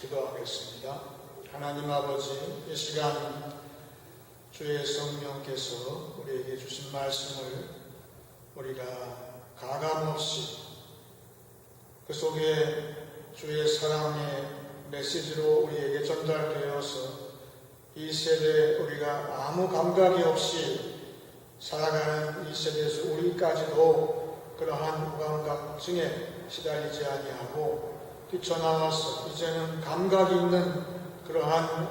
기도하겠습니다. 하나님 아버지, 이 시간 주의 성령께서 우리에게 주신 말씀을 우리가 가감없이 그 속에 주의 사랑의 메시지로 우리에게 전달되어서 이 세대에 우리가 아무 감각이 없이 살아가는 이 세대에서 우리까지도 그러한 무감각증에 시달리지 아니하고 뛰쳐나와서 이제는 감각이 있는 그러한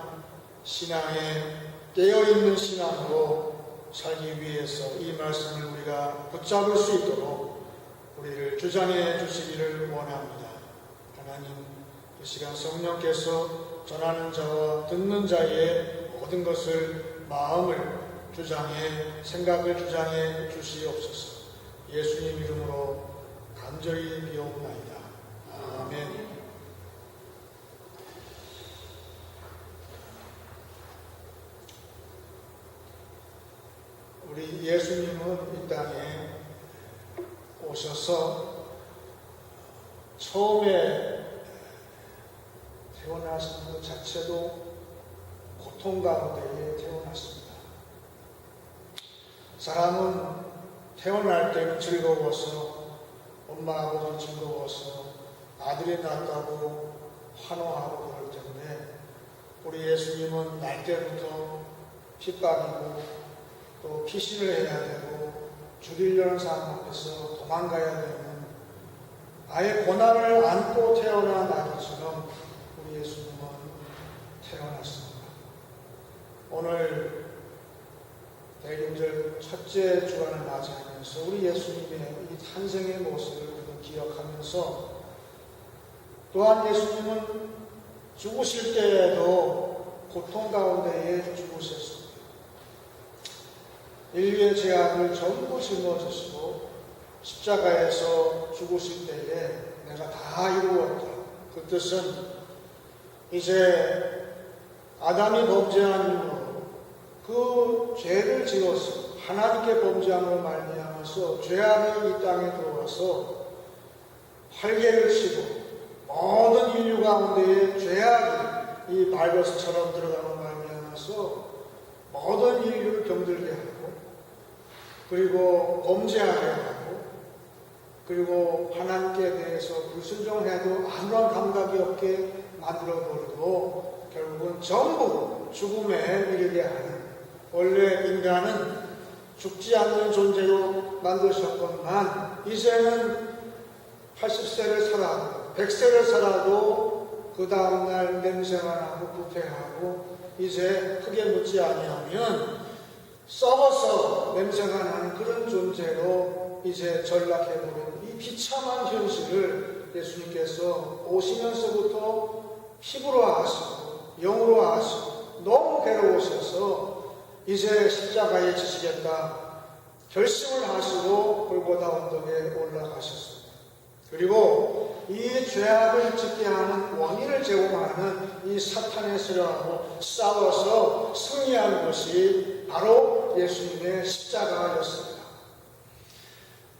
신앙에 깨어있는 신앙으로 살기 위해서 이 말씀을 우리가 붙잡을 수 있도록 우리를 주장해 주시기를 원합니다. 하나님, 이 시간 성령께서 전하는 자와 듣는 자의 모든 것을 마음을 주장해 생각을 주장해 주시옵소서. 예수님 이름으로 간절히 비옵나이다. 아멘. 우리 예수님은 이 땅에 오셔서 처음에 태어나신 것 자체도 고통 가운데에 태어났습니다. 사람은 태어날 때는 즐거워서 엄마 아버지 즐거워서 아들이 낳았다고 환호하고 그럴 텐데 우리 예수님은 날 때부터 핍박이고 또 피신을 해야 되고 죽이려는 사람 앞에서 도망가야 되는 아예 고난을 안고 태어난 아기처럼 우리 예수님은 태어났습니다. 오늘 대림절 첫째 주간을 맞이하면서 우리 예수님의 이 탄생의 모습을 기억하면서 또한 예수님은 죽으실 때에도 고통 가운데에 죽으셨습니다. 인류의 죄악을 전부 짊어지시고 십자가에서 죽으실 때에 내가 다 이루었다. 그 뜻은 이제 아담이 범죄한 이후로 그 죄를 지어서 하나님께 범죄함으로 말미암아서 죄악이 이 땅에 들어와서 활개를 치고 모든 인류 가운데에 죄악이 이 발버스처럼 들어가는 말미암아서 모든 인류를 병들게 하고 그리고 범죄하게 하고 그리고 하나님께 대해서 불순종해도 아무런 감각이 없게 만들어버리고 결국은 전부 죽음에 이르게 하는 원래 인간은 죽지 않는 존재로 만드셨건만 이제는 80세를 살아도 100세를 살아도 그 다음날 냄새가 나고 부패하고 이제 크게 묻지 아니하면 썩어서 냄새가 나는 그런 존재로 이제 전락해버린 이 비참한 현실을 예수님께서 오시면서부터 피부로 하시고 영으로 하시고 너무 괴로우셔서 이제 십자가에 지시겠다 결심을 하시고 골고다 언덕에 올라가셨습니다. 그리고 이 죄악을 짓게 하는 원인을 제공하는 이 사탄의 수령하고 싸워서 승리한 것이 바로 예수님의 십자가였습니다.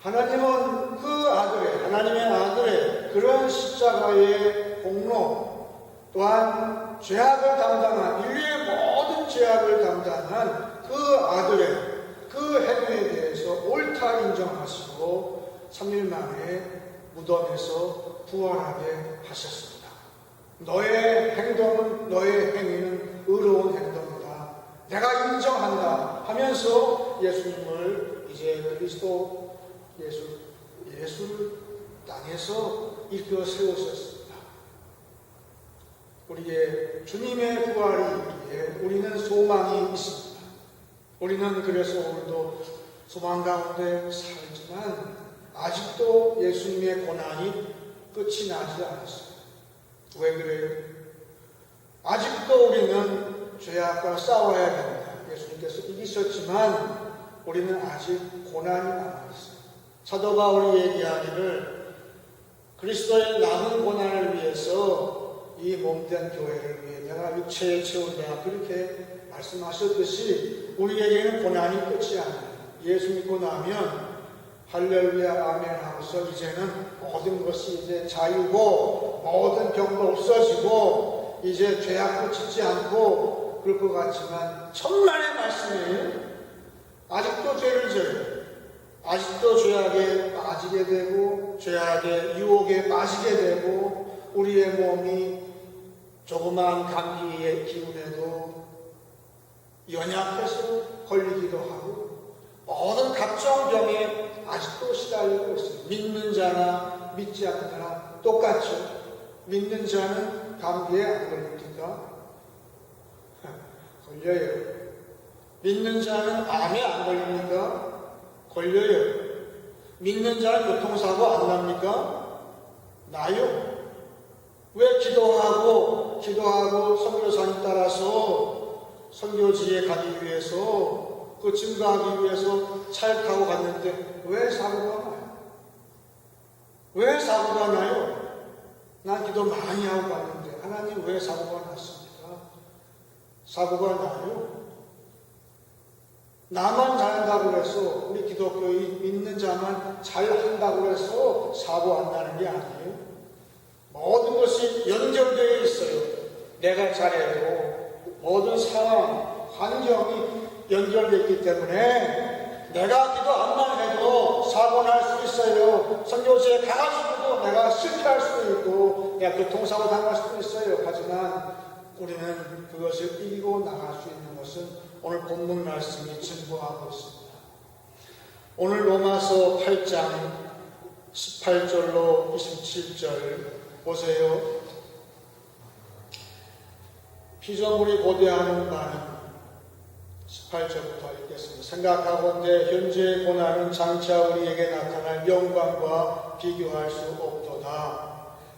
하나님은 그 아들의, 하나님의 아들의 그런 십자가의 공로 또한 죄악을 담당한 인류의 모든 죄악을 담당한 그 아들의 그 행위에 대해서 옳다 인정하시고 3일 만에 무덤에서 부활하게 하셨습니다. 너의 행동은 너의 행위는 의로운 행동이다. 내가 인정한다 하면서 예수님을 이제 그리스도 예수를 땅에서 일으켜 세우셨습니다. 우리의 주님의 부활이 있기에 우리는 소망이 있습니다. 우리는 그래서 오늘도 소망 가운데 살지만 아직도 예수님의 고난이 끝이 나지 않았어요. 왜 그래요? 아직도 우리는 죄악과 싸워야 됩니다. 예수님께서 이기셨지만 우리는 아직 고난이 남아있어요. 사도 바울이 얘기하기를 그리스도의 남은 고난을 위해서 이 몸된 교회를 위해 내가 육체에 채운다 그렇게 말씀하셨듯이 우리에게는 고난이 끝이 아니에요. 예수 믿고 나면 할렐루야 아멘 하면서 이제는 모든 것이 이제 자유고 모든 병도 없어지고 이제 죄악도 짓지 않고 그럴 것 같지만 천만의 말씀이에요. 아직도 죄를 져요. 아직도 죄악에 빠지게 되고 죄악의 유혹에 빠지게 되고 우리의 몸이 조그마한 감기의 기운에도 연약해서 걸리기도 하고 모든 각종 병에 아직도 시달리고 있어요. 믿는 자나 믿지 않는 자나 똑같죠. 믿는 자는 감기에 안 걸립니까? 걸려요. 믿는 자는 암에 안 걸립니까? 걸려요. 믿는 자는 교통사고 안 납니까? 나요. 왜 기도하고 선교사님 따라서 선교지에 가기 위해서 그 증거하기 위해서 차를 타고 갔는데 왜 사고가 나요? 왜 사고가 나요? 난 기도 많이 하고 갔는데 하나님 왜 사고가 났습니까? 사고가 나요. 나만 잘한다고 해서 우리 기독교의 믿는 자만 잘한다고 해서 사고 안 나는 게 아니에요. 모든 것이 연결되어 있어요. 내가 잘해도 모든 상황, 환경이 연결되어 있기 때문에 내가 기도 안만 해도 사고 날 수 있어요. 선교지에 가가지고도 내가 실패할 수도 있고 내가 교통사고 당할 수도 있어요. 하지만 우리는 그것을 이기고 나갈 수 있는 것은 오늘 본문 말씀이 증거하고 있습니다. 오늘 로마서 8장 18절로 27절 보세요. 피조물이 고대하는 바는 18절부터 읽겠습니다. 생각하건대 현재의 고난은 장차 우리에게 나타날 영광과 비교할 수 없도다.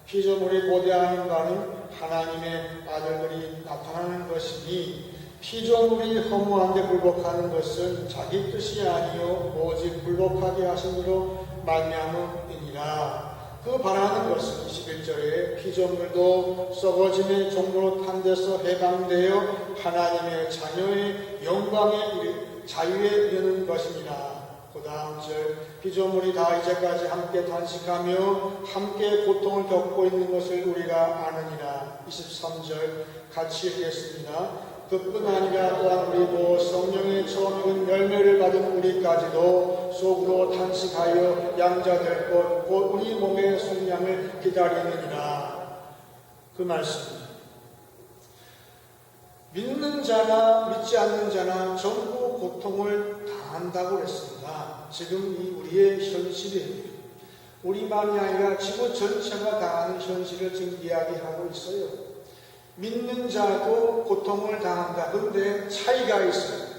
피조물이 고대하는 바는 하나님의 아들들이 나타나는 것이니 피조물이 허무한데 굴복하는 것은 자기 뜻이 아니요 오직 굴복하게 하심으로 말미암음이니라. 그 바라는 것은 21절에 피조물도 썩어짐의 종로로 탄 데서 해방되어 하나님의 자녀의 영광의 자유에 이르는 것이니라. 그 다음 절 피조물이 다 이제까지 함께 단식하며 함께 고통을 겪고 있는 것을 우리가 아느니라. 23절 같이 읽겠습니다. 그뿐 아니라 또한 우리도 성령의 처음 익은 열매를 받은 우리까지도 속으로 탄식하여 양자될 것 곧 우리 몸의 속량을 기다리느니라. 그 말씀입니다. 믿는 자나 믿지 않는 자나 전부 고통을 당한다고 했습니다. 지금 이 우리의 현실이에요. 우리만이 아니라 지구 전체가 당하는 현실을 지금 이야기하고 있어요. 믿는 자도 고통을 당한다. 그런데 차이가 있어요.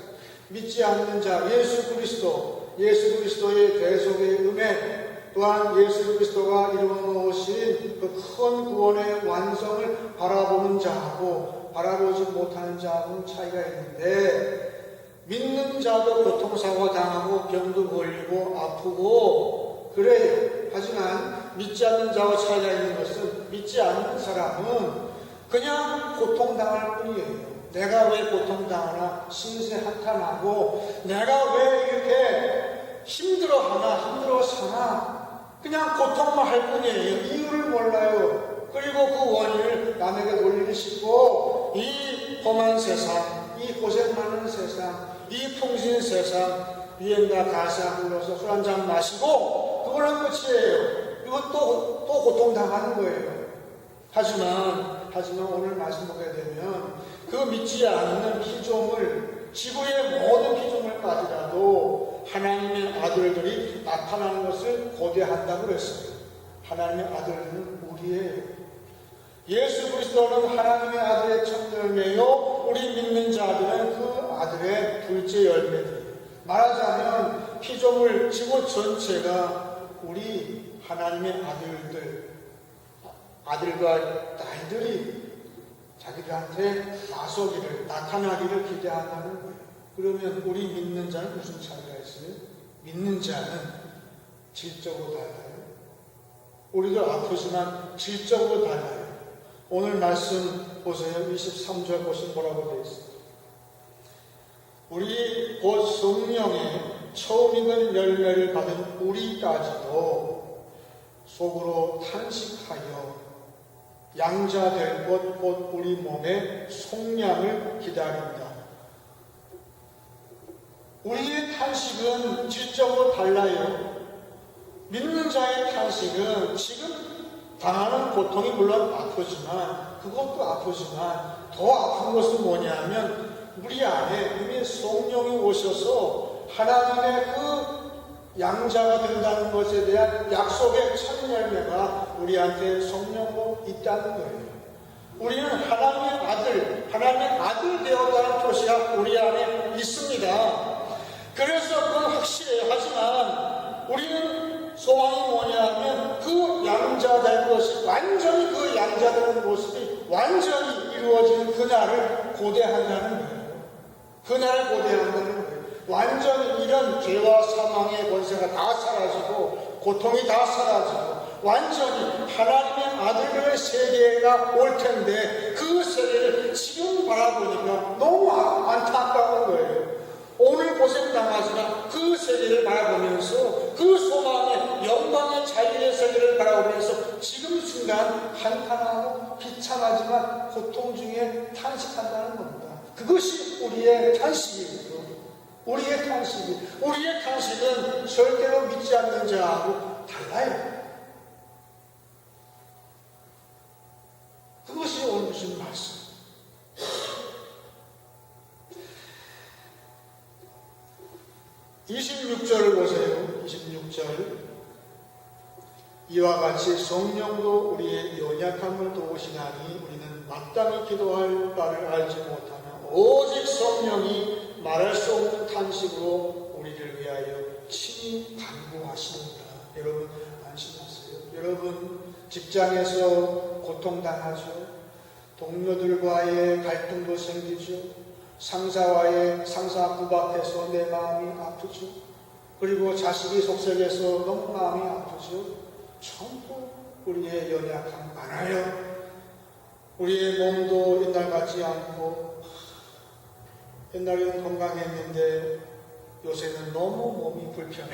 믿지 않는 자, 예수 그리스도의 대속의 은혜, 또한 예수 그리스도가 이루어놓으신 그 큰 구원의 완성을 바라보는 자하고 바라보지 못하는 자하고는 차이가 있는데, 믿는 자도 고통사고 당하고 병도 걸리고 아프고 그래요. 하지만 믿지 않는 자와 차이가 있는 것은 믿지 않는 사람은 그냥 고통당할 뿐이에요. 내가 왜 고통당하나 신세 한탄하고 내가 왜 이렇게 힘들어 사나 그냥 고통만 할 뿐이에요. 이유를 몰라요. 그리고 그 원인을 남에게 돌리기 쉽고 이 험한 세상, 이 고생 많은 세상, 이 풍신 세상 유행가 가사 불러서 술 한잔 마시고 그걸로 끝이에요. 이건 또 고통당하는 거예요. 하지만 오늘 말씀 보게 되면 그 믿지 않는 피조물, 지구의 모든 피조물까지라도 하나님의 아들들이 나타나는 것을 고대한다고 했어요. 하나님의 아들들은 우리예요. 예수 그리스도는 하나님의 아들의 첫 열매요, 우리 믿는 자들은 그 아들의 둘째 열매들이에요. 말하자면 피조물, 지구 전체가 우리 하나님의 아들과 딸들이 자기들한테 나타나기를 기대한다는 거예요. 그러면 우리 믿는 자는 무슨 차이가 있어요? 믿는 자는 질적으로 달라요. 우리도 아프지만 질적으로 달라요. 오늘 말씀 보세요. 23절 보시면 뭐라고 되어 있어요? 우리 곧 성령의 처음 익은 열매를 받은 우리까지도 속으로 탄식하여 양자 될 것 곧 우리 몸의 속량을 기다린다. 우리의 탄식은 질적으로 달라요. 믿는 자의 탄식은 지금 당하는 고통이 물론 아프지만 그것도 아프지만 더 아픈 것은 뭐냐면 우리 안에 이미 성령이 오셔서 하나님의 그 양자가 된다는 것에 대한 약속의 첫 열매가 우리한테 성령으로 있다는 거예요. 우리는 하나님의 아들 되었다는 표시가 우리 안에 있습니다. 그래서 그건 확실해요. 하지만 우리는 소망이 뭐냐면 그 양자된 것이 완전히 그 양자되는 모습이 완전히 이루어지는 그날을 고대한다는 거예요. 그날을 고대한다는 거예요. 완전히 이런 죄와 사망의 권세가 다 사라지고 고통이 다 사라지고 완전히 하나님의 아들들의 세계가 올 텐데 그 세계를 지금 바라보니까 너무 안타까운 거예요. 오늘 고생당하지만 그 세계를 바라보면서 그 소망의 영광의 자유의 세계를 바라보면서 지금 순간 한탄하고 비참하지만 고통 중에 탄식한다는 겁니다. 그것이 우리의 탄식이에요. 우리의 탄식은 절대로 믿지 않는 자하고 달라요. 그것이 오늘 주신 말씀. (26절을) 보세요. 26절. 이와 같이 성령도 우리의 연약함을 도우시나니 우리는 마땅히 기도할 바를 알지 못하나 오직 성령이 말할 수 없는 탄식으로 우리를 위하여 친히 간구하시는다. 여러분 안심하세요. 여러분 직장에서 고통당하죠. 동료들과의 갈등도 생기죠. 상사 구박해서 내 마음이 아프죠. 그리고 자식이 속썩여서 너무 마음이 아프죠. 전부 우리의 연약함 많아요. 우리의 몸도 옛날 같지 않고 옛날에는 건강했는데 요새는 너무 몸이 불편해.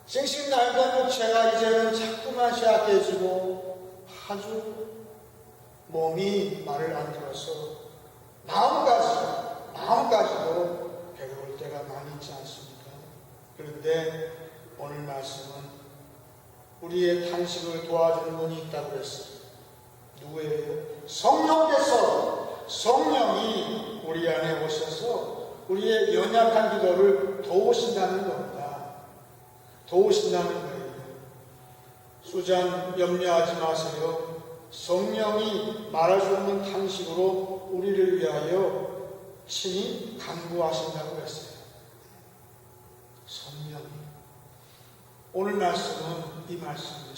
싱싱 날던 육체가 이제는 자꾸만 쇠약해지고 아주 몸이 말을 안 들어서 마음까지도 괴로울 때가 많이 있지 않습니까? 그런데 오늘 말씀은 우리의 탄식을 도와주는 분이 있다고 했어요. 누구예요? 성령이 우리 안에 오셔서 우리의 연약한 기도를 도우신다는 겁니다. 도우신다는 거예요. 수잔 염려하지 마세요. 성령이 말할 수 없는 탄식으로 우리를 위하여 친히 간구하신다고 했어요. 성령이. 오늘 말씀은 이 말씀이에요.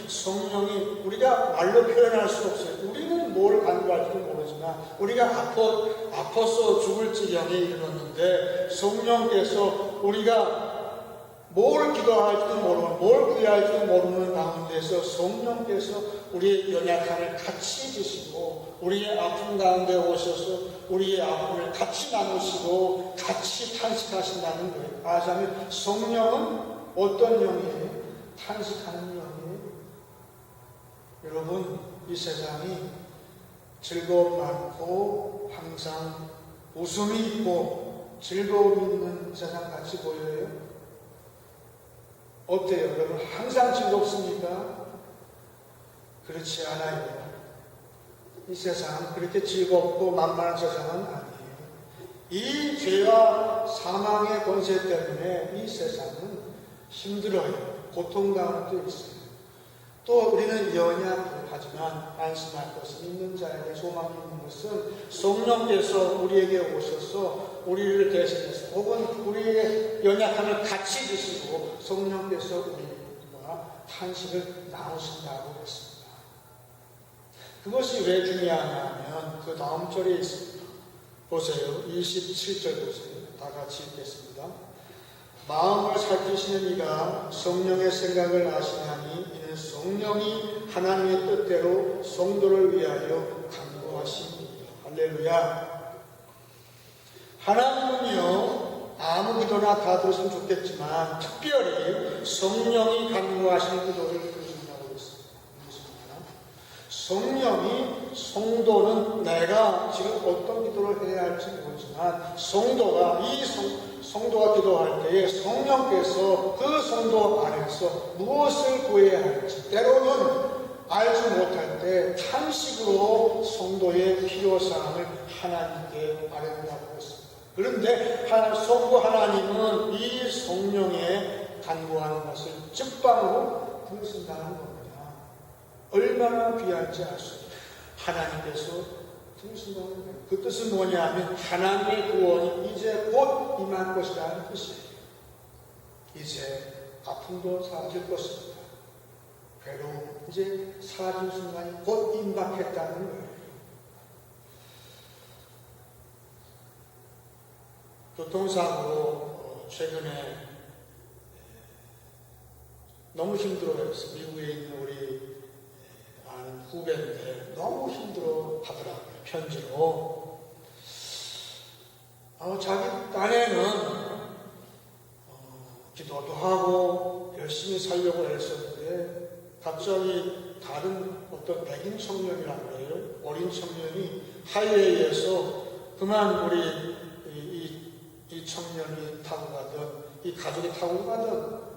성령이 우리가 말로 표현할 수 없어요. 우리는 뭘 간구할지도 모르지만 우리가 아파서 죽을 지경에 이르렀는데 성령께서 우리가 뭘 기도할지도 모르고 뭘 구해할지도 모르는 가운데서 성령께서 우리의 연약함을 같이 지시고 우리의 아픔 가운데 오셔서 우리의 아픔을 같이 나누시고 같이 탄식하신다는 거예요. 말하자면 성령은 어떤 영이에요? 탄식하는 영이에요. 여러분 이 세상이 즐거움 많고 항상 웃음이 있고 즐거움이 있는 세상 같이 보여요? 어때요? 여러분 항상 즐겁습니까? 그렇지 않아요. 이 세상은 그렇게 즐겁고 만만한 세상은 아니에요. 이 죄와 사망의 권세 때문에 이 세상은 힘들어요. 고통 가운데 있어요. 또 우리는 연약하지만 안심할 것은 있는 자에게 소망이 있는 것은 성령께서 우리에게 오셔서 우리를 대신해서 혹은 우리의 연약함을 같이 드시고 성령께서 우리와 탄식을 나누신다고 했습니다. 그것이 왜 중요하냐면 그 다음 절에 있습니다. 보세요. 27절 보세요. 다 같이 읽겠습니다. 마음을 살피시는 이가 성령의 생각을 아시나니 이는 성령이 하나님의 뜻대로 성도를 위하여 간구하십니다. 할렐루야. 하나님은요 아무 기도나 다 들으시면 좋겠지만 특별히 성령이 간구하시는 기도를 들으신다고 했습니다. 성령이 성도는 내가 지금 어떤 기도를 해야 할지 모르지만 성도가 기도할 때에 성령께서 그 성도 안에서 무엇을 구해야 할지 때로는 알지 못할 때 탄식으로 성도의 필요사항을 하나님께 아뢰는다고 했습니다. 그런데 성부 하나님은 이 성령의 간구하는 것을 즉방으로 들으신다는 겁니다. 얼마나 귀할지 알 수 없어요. 하나님께서 들으신다는 거예요. 그 뜻은 뭐냐면 하나님의 구원이 이제 곧 임할 것이라는 뜻이에요. 이제 아픔도 사라질 것입니다. 괴로움 이제 사라진 순간이 곧 임박했다는 거예요. 교통사고로 최근에 너무 힘들어했어요. 미국에 있는 우리 아는 후배인데 너무 힘들어 하더라고요. 편지로. 자기 딴에는 기도도 하고 열심히 살려고 했었는데 갑자기 다른 어떤 백인 청년이라고 그래요. 어린 청년이 하이웨이에서 그만 우리 이 청년이 타고 가던 이 가족이 타고 가던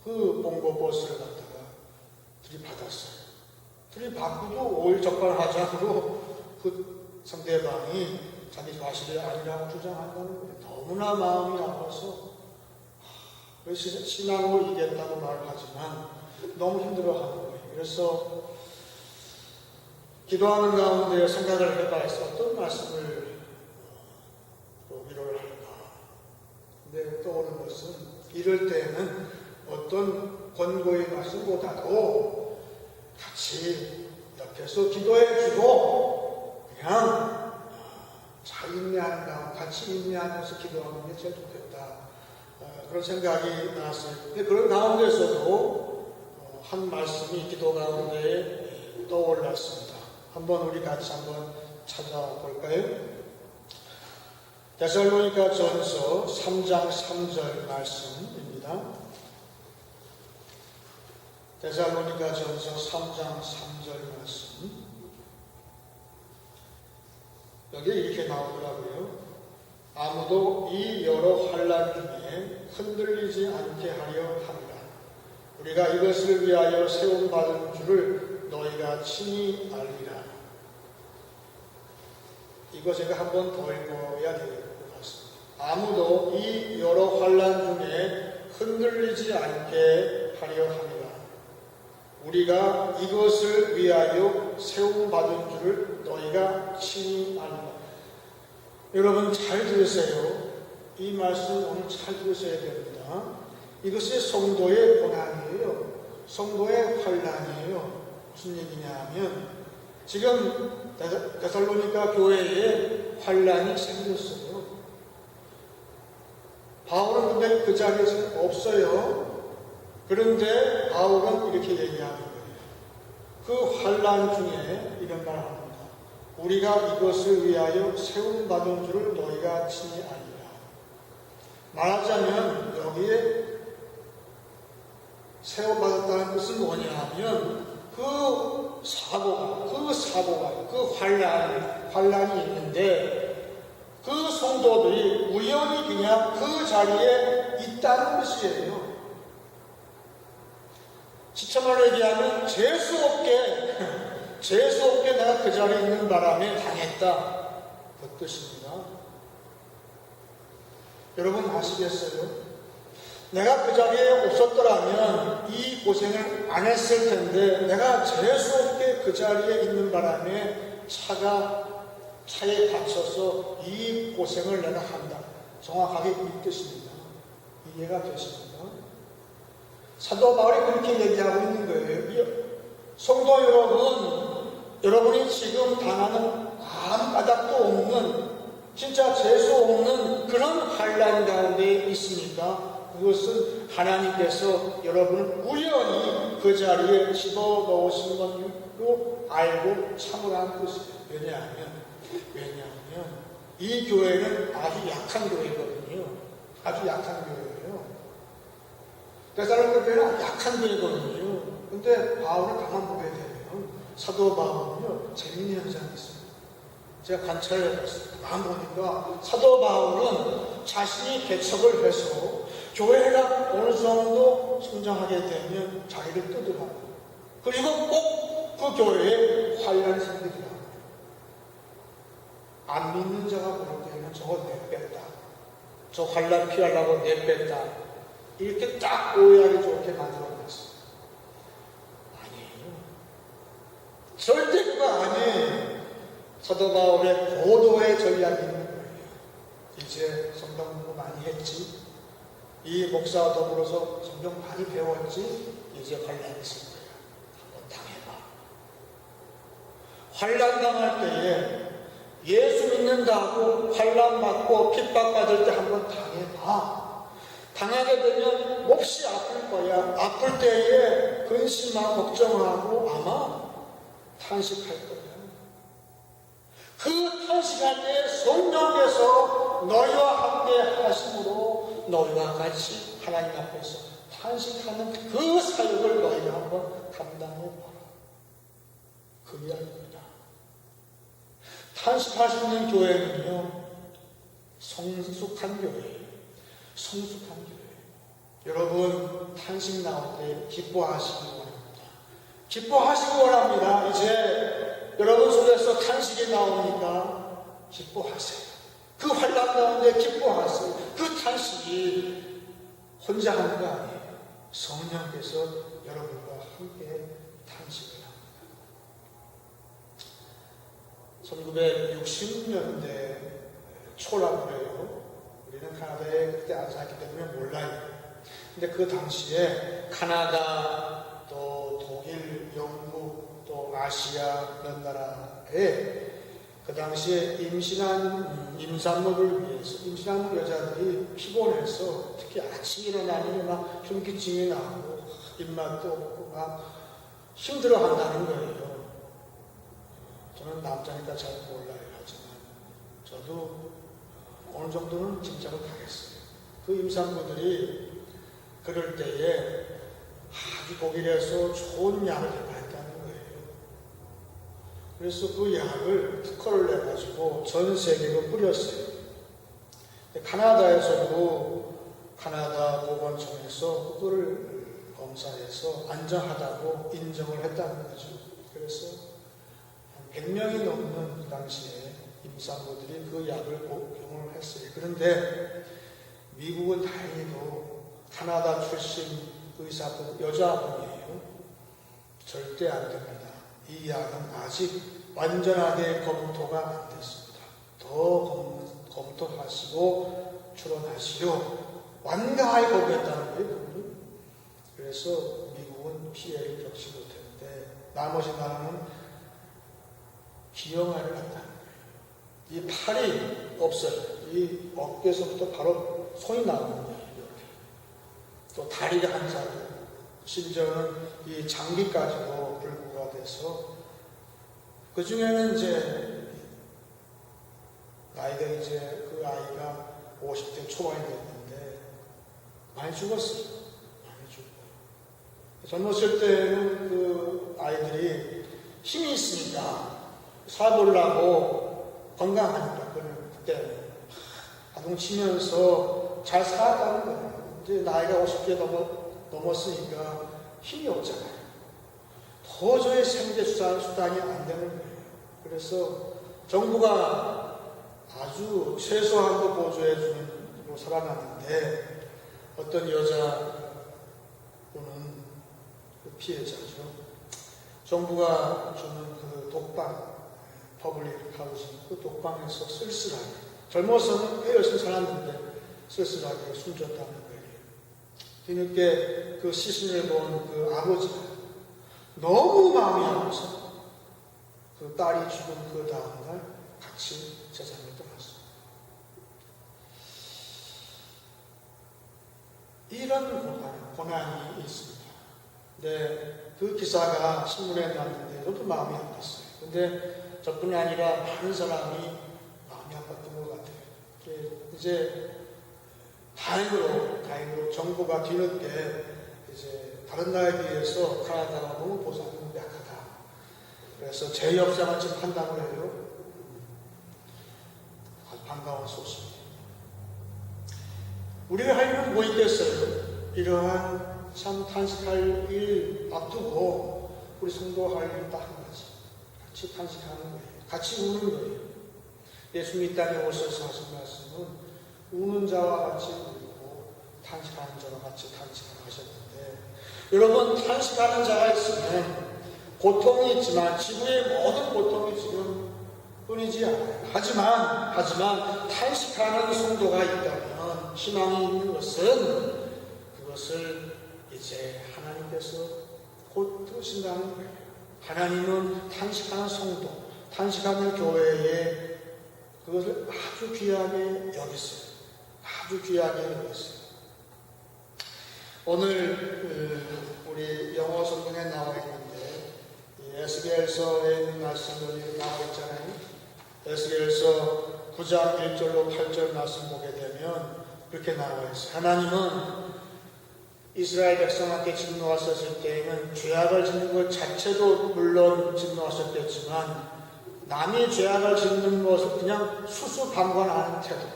그 봉고버스를 갖다가 들이받았어요. 들이받고도 오일적발하자고 그 상대방이 자기 자식이 아니라고 주장한다는 거예요. 너무나 마음이 아파서 신앙으로 이겼다고 말을 하지만 너무 힘들어하는 거예요. 그래서 기도하는 가운데 생각을 해봐서 어떤 말씀을 위로를 할까. 근데 떠오르는 것은 이럴 때에는 어떤 권고의 말씀보다도 같이 옆에서 기도해주고 그냥 잘 인내하는 가운데 같이 인내하면서 기도하는 게 제일 좋겠다. 그런 생각이 나왔어요. 근데 그런 가운데서도 한 말씀이 기도 가운데 떠올랐습니다. 한번 우리 같이 한번 찾아볼까요? 데살로니가 전서 3장 3절 말씀입니다. 데살로니가 전서 3장 3절 말씀. 여기 이렇게 나오더라고요. 아무도 이 여러 환난 중에 흔들리지 않게 하려 합니다. 우리가 이것을 위하여 세움받은 줄을 너희가 친히 알리라. 이거 제가 한 번 더 읽어야 될 것 같습니다. 아무도 이 여러 환난 중에 흔들리지 않게 하려 합니다. 우리가 이것을 위하여 세움받은 줄을 너희가 친히 알리라. 여러분 잘 들으세요. 이 말씀 오늘 잘 들으셔야 됩니다. 이것이 성도의 고난이에요. 성도의 환난이에요. 무슨 얘기냐 하면 지금 데살로니가 교회에 환난이 생겼어요. 바울은 근데 그 자리에 지금 없어요. 그런데 바울은 이렇게 얘기하는 거예요. 그 환난 중에 이런 말을 합니다. 우리가 이것을 위하여 세움받은 줄을 너희가 친히 알리라. 말하자면 여기에 세움받았다는 뜻은 뭐냐 하면 그 사고가 그 환난이 있는데 그 성도들이 우연히 그냥 그 자리에 있다는 뜻이에요. 시청말로 얘기하면 재수 없게 내가 그 자리에 있는 바람에 당했다. 그 뜻입니다. 여러분 아시겠어요? 내가 그 자리에 없었더라면 이 고생을 안 했을 텐데 내가 재수 없게 그 자리에 있는 바람에 차에 갇혀서 이 고생을 내가 한다. 정확하게 이 뜻입니다. 이해가 되십니까? 사도 바울이 그렇게 얘기하고 있는 거예요. 성도 여러분, 여러분이 지금 당하는 아무 까닭도 없는 진짜 재수 없는 그런 환난 가운데 있습니까? 그것은 하나님께서 여러분을 우연히 그 자리에 집어넣으신 걸로 알고 참으라는 뜻이에요. 왜냐하면 이 교회는 아주 약한 교회거든요. 아주 약한 교회예요. 데살로니가 교회는 아주 약한 교회거든요. 근데 바울을 가만 보게 되면 사도 바울은요, 재미있는 현상이 있습니다. 제가 관찰을 해봤어요. 보니까 사도 바울은 자신이 개척을 해서 교회가 어느 정도 성장하게 되면 자기를 뜯어가고, 그리고 꼭 그 교회에 환란이 생기더라. 안 믿는 자가 그럴 때는 저거 내뺐다, 저 환란 피하려고 내뺐다, 이렇게 딱 오해하기 좋게 만들어놨어요. 아니에요. 절대 그거 아니에요. 사도 바울의 고도의 전략이 있는 거예요. 이제 성경 공부 많이 했지, 이 목사와 더불어서 성경 많이 배웠지, 이제 환란이 있을 거야. 한번 당해봐. 환란 당할 때에 예수 믿는다고 환란 받고 핍박받을 때 한번 당해봐. 당하게 되면 몹시 아플 거야. 아플 때에 근심하고 걱정하고 아마 탄식할 거야. 그 탄식할 때 성령께서 너희와 함께 하심으로 너희와 같이 하나님 앞에서 탄식하는 그 사역을 너희가 한번 감당해봐라. 그 이야기입니다. 탄식할 수 있는 교회는요, 성숙한 교회예요. 성숙한 교회. 여러분, 탄식 나올 때 기뻐하시기 원합니다. 기뻐하시기 원합니다. 이제 여러분 속에서 탄식이 나오니까 기뻐하세요. 그 환난 가운데 기뻐하세요. 그 탄식이 혼자 하는 거 아니에요. 성령께서 여러분과 함께 탄식을 합니다. 1960년대 초라고 그래요. 우리는 카나다에 그때 안 살기 때문에 몰라요. 근데 그 당시에 카나다, 또 독일, 영국, 또 아시아 몇 나라에 그 당시에 임신한 임산부를 위해서, 임신한 여자들이 피곤해서 특히 아침에 일어나면 막 흉기증이 나고 입맛도 없고 막 힘들어 한다는 거예요. 저는 남자니까 잘 몰라요. 하지만 저도 어느 정도는 짐작을 하겠어요. 그 임산부들이 그럴 때에 아주 독일에서 좋은 약을 개발했다는 거예요. 그래서 그 약을 특허를 내가지고 전 세계로 뿌렸어요. 근데 카나다에서도 카나다 보건청에서 그거를 검사해서 안전하다고 인정을 했다는 거죠. 그래서 100명이 넘는 그 당시에 임산부들이 그 약을 복용을 했어요. 그런데 미국은 다행히도 카나다 출신 의사분, 여자분이에요. 절대 안 됩니다. 이 약은 아직 완전하게 검토가 안 됐습니다. 더 검토하시고 출원하시오. 완강하게 거부했다는 거예요. 그래서 미국은 피해를 겪지 못했는데 나머지 나라는 기형아를 한다는 거예요. 이 팔이 없어요. 이 어깨에서부터 바로 손이 나오는 거예요. 이렇게. 또 다리가 한 자루, 심지어는 이 장기까지도 불구가 돼서, 그 중에는 이제 나이가 이제 그 아이가 50대 초반이 됐는데 많이 죽었어요. 많이 죽어요. 젊었을 때는 그 아이들이 힘이 있으니까 살아보려고 건강하니까 그때 아동 치면서 잘 살았다는 거예요. 이제 나이가 50대 넘었으니까 힘이 없잖아요. 도저히 생계 수단이 안 되는 거예요. 그래서 정부가 아주 최소한도 보조해주는 로 살아났는데 어떤 여자분은 그 피해자죠. 정부가 주는 그 독방, 퍼블릭 하우징, 그 독방에서 쓸쓸하게, 젊어서는 꽤 열심히 살았는데 쓸쓸하게 숨졌다는 거예요. 뒤늦게 그 시신을 본 그 아버지가 너무 마음이 아파서 그 딸이 죽은 그 다음날 같이 세상을 떠났습니다. 이런 고난이 있습니다. 근데 그 기사가 신문에 났는데 저도 마음이 아팠어요. 근데 저뿐 아니라 많은 사람이 마음이 아팠던 것 같아요. 이제 다행으로 정부가 뒤늦게 이제 다른 나라에 비해서 카나다가 너무 보상이 약하다. 그래서 제 역사가 지금 한다고 해요. 반가운 소식이에요. 우리가 할 일은 뭐 있겠어요? 이러한 참 탄식할 일 앞두고 우리 성도 할 일 딱 한 가지. 같이 탄식하는 거예요. 같이 우는 거예요. 예수님 이 땅에 오셔서 하신 말씀은 우는 자와 같이 울고 탄식하는 자와 같이 탄식하라 하셨는데, 여러분, 탄식하는 자가 있으면 고통이 있지만 지구의 모든 고통이 지금 끊이지 않아요. 하지만 탄식하는 성도가 있다면 희망이 있는 것은 그것을 이제 하나님께서 곧 들으신다는 거예요. 하나님은 탄식하는 성도, 탄식하는 교회에 그것을 아주 귀하게 여겼어요. 아주 귀하게 여겼어요. 오늘 우리 영어 성경에 나와 있는데 에스겔서에 있는 말씀들이 나와 있잖아요. 에스겔서 9장 1절로 8절 말씀 보게 되면 그렇게 나와 있어요. 하나님은 이스라엘 백성한테 진노하셨을 때에는 죄악을 짓는 것 자체도 물론 진노하셨겠지만 남이 죄악을 짓는 것을 그냥 수수방관하는 태도,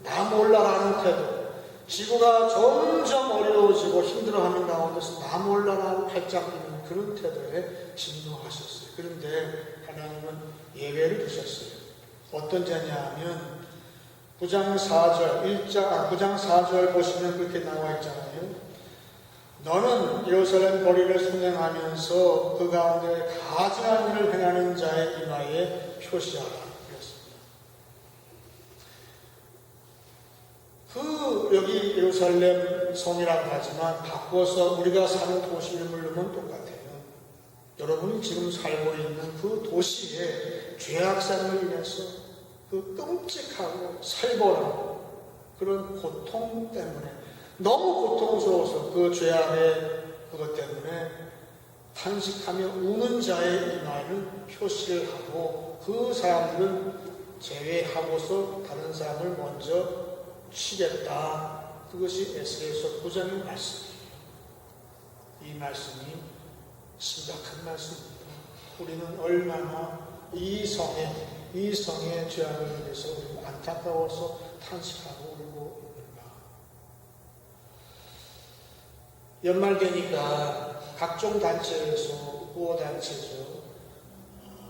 나 몰라라는 태도, 지구가 점점 어려워지고 힘들어하는 가운데서 나 몰라라고 활짝 뛰는 그런 태도에 진노하셨어요. 그런데 하나님은 예외를 두셨어요. 어떤 자냐 하면 9장 4절 보시면 그렇게 나와 있잖아요. 너는 예루살렘 거리를 순행하면서 그 가운데 가증한 일을 행하는 자의 이마에 표시하라. 그랬습니다. 여기 예루살렘 성이라고 하지만 바꿔서 우리가 사는 도시 이름을 넣으면 똑같아요. 여러분이 지금 살고 있는 그 도시의 죄악상을 인해서 그 끔찍하고 살벌한 그런 고통 때문에 너무 고통스러워서 그 죄악의 그것 때문에 탄식하며 우는 자의 이마를 표시를 하고 그 사람들은 제외하고서 다른 사람을 먼저 치겠다. 그것이 에스겔서 9장의 말씀이에요. 이 말씀이 심각한 말씀입니다. 우리는 얼마나 이 성의 죄악을 위해서 우리는 안타까워서 탄식하고 울고 연말 되니까 각종 단체에서 구호단체죠.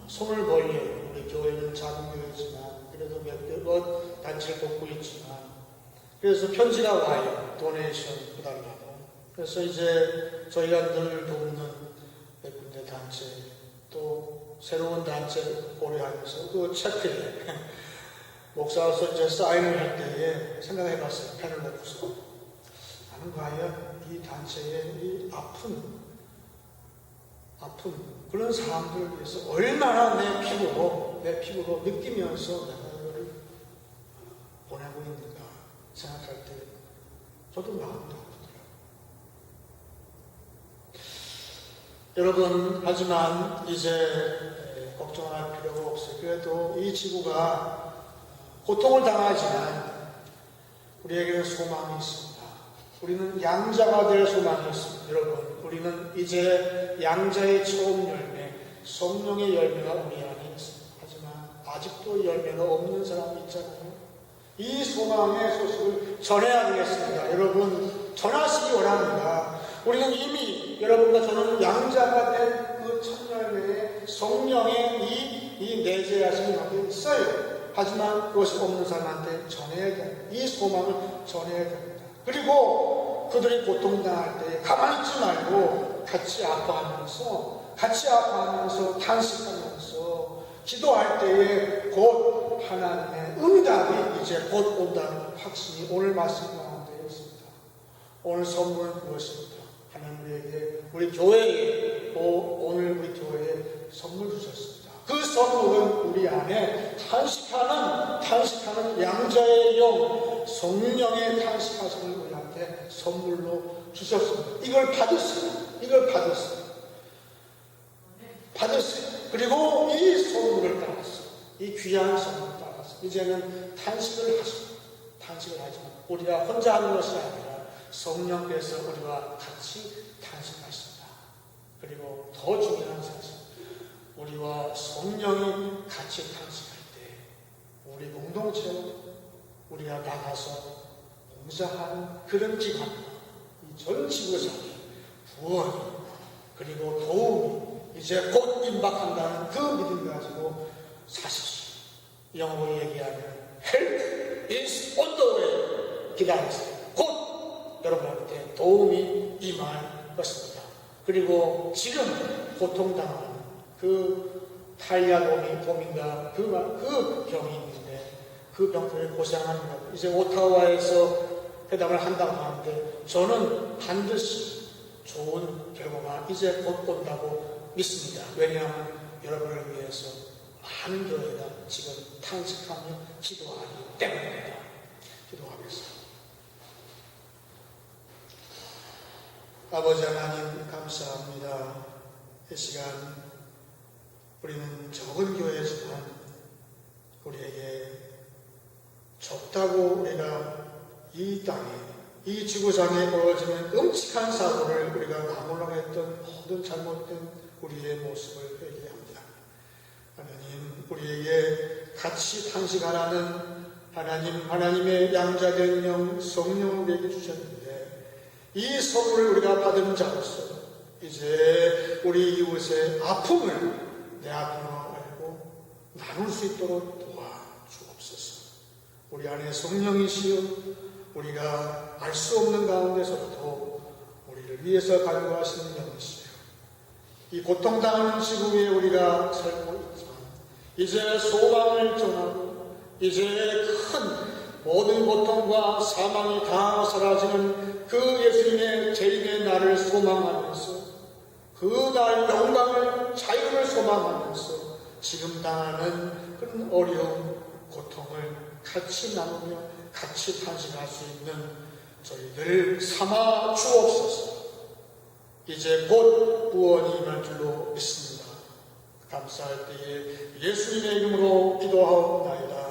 손을 벌려요. 우리 교회는 작은 교회지만 그래도 몇몇 단체를 돕고 있지만 그래서 편지가 와요. 도네이션 해달라고. 그래서 이제 저희가 늘 돕는 몇 군데 단체 또 새로운 단체 고려하면서 그 체크에 목사로서 이제 사인을 할 때에 생각해봤어요. 펜을 놓고서 나는 과연 이 단체의 이 아픈 그런 사람들을 위해서 얼마나 내 피부로 느끼면서 내가 이거를 보내고 있는가 생각할 때 저도 마음도 아프더라고요. 여러분, 하지만 이제 걱정할 필요가 없어요. 그래도 이 지구가 고통을 당하지만 우리에게는 소망이 있습니다. 우리는 양자가 될 소망이 있습니다. 여러분, 우리는 이제 양자의 처음 열매, 성령의 열매가 우리 안에 있습니다. 하지만 아직도 열매가 없는 사람이 있잖아요. 이 소망의 소식을 전해야 되겠습니다. 여러분, 전하시기 원합니다. 우리는 이미 여러분과 저는 양자가 된 그 첫 열매에 성령의 이 내재하심이 갖고 있어요. 하지만 그것이 없는 사람한테 전해야 됩니다. 이 소망을 전해야 됩니다. 그리고 그들이 고통당할 때 가만히 있지 말고 같이 아파하면서 탄식하면서 기도할 때에 곧 하나님의 응답이 이제 곧 온다는 확신이 오늘 말씀 가운데 있습니다. 오늘 선물은 무엇입니까? 하나님 우리에게 우리 교회에 오늘 우리 교회에 선물 주셨습니다. 그 선물은 우리 안에 탄식하는 양자의 영, 성령의 탄식하심을 우리한테 선물로 주셨습니다. 이걸 받았어요. 그리고 이 선물을 따랐어요. 이 귀한 선물을 따랐어요. 이제는 탄식을 하지만 우리가 혼자 하는 것이 아니라 성령께서 우리와 같이 탄식하십니다. 그리고 더 중요한 사실, 우리와 성령이 같이 탄식할 때 우리 공동체로 우리가 나가서 봉사하는 그런 기관, 이 전 지구상의 구원 그리고 도움이 이제 곧 임박한다는 그 믿음 가지고 사십시오. 영어로 얘기하면 Help is on the way. 기다리세요. 곧 여러분한테 도움이 임할 것입니다. 그리고 지금 고통당하는 그 탈야봄인가 그 병이 있는데 그 병 때문에 고생하는 것 이제 오타와에서 회담을 한다고 하는데 저는 반드시 좋은 결과가 이제 곧 온다고 믿습니다. 왜냐하면 여러분을 위해서 많은 교회가 지금 탄식하며 기도하기 때문입니다. 기도하겠습니다. 아버지 하나님 감사합니다. 이 시간 우리는 적은 교회지만 우리에게 좁다고 우리가 이 땅에 이 지구상에 벌어지는 끔찍한 사고를 우리가 나무라고 했던 모든 잘못된 우리의 모습을 회개합니다. 하나님 우리에게 같이 탄식하라는 하나님의 양자된 영 성령을 우리에게 주셨는데 이 선물을 우리가 받은 자로서 이제 우리 이웃의 아픔을 내 아픔으로 알고 나눌 수 있도록 도와주옵소서. 우리 안에 성령이시여 우리가 알 수 없는 가운데서도 우리를 위해서 간구하시는 영이시여 이 고통당하는 지구에 우리가 살고 있지만 이제 소망을 전하고 이제 큰 모든 고통과 사망이 다 사라지는 그 예수님의 재림의 날을 소망하면서 그 날 영광을 자유를 소망하면서 지금 당하는 그런 어려움 고통을 같이 나누며 같이 탄식할 수 있는 저희들 삼아 주옵소서. 이제 곧 구원이 임할 줄로 믿습니다. 감사할 때에 예수님의 이름으로 기도하옵나이다.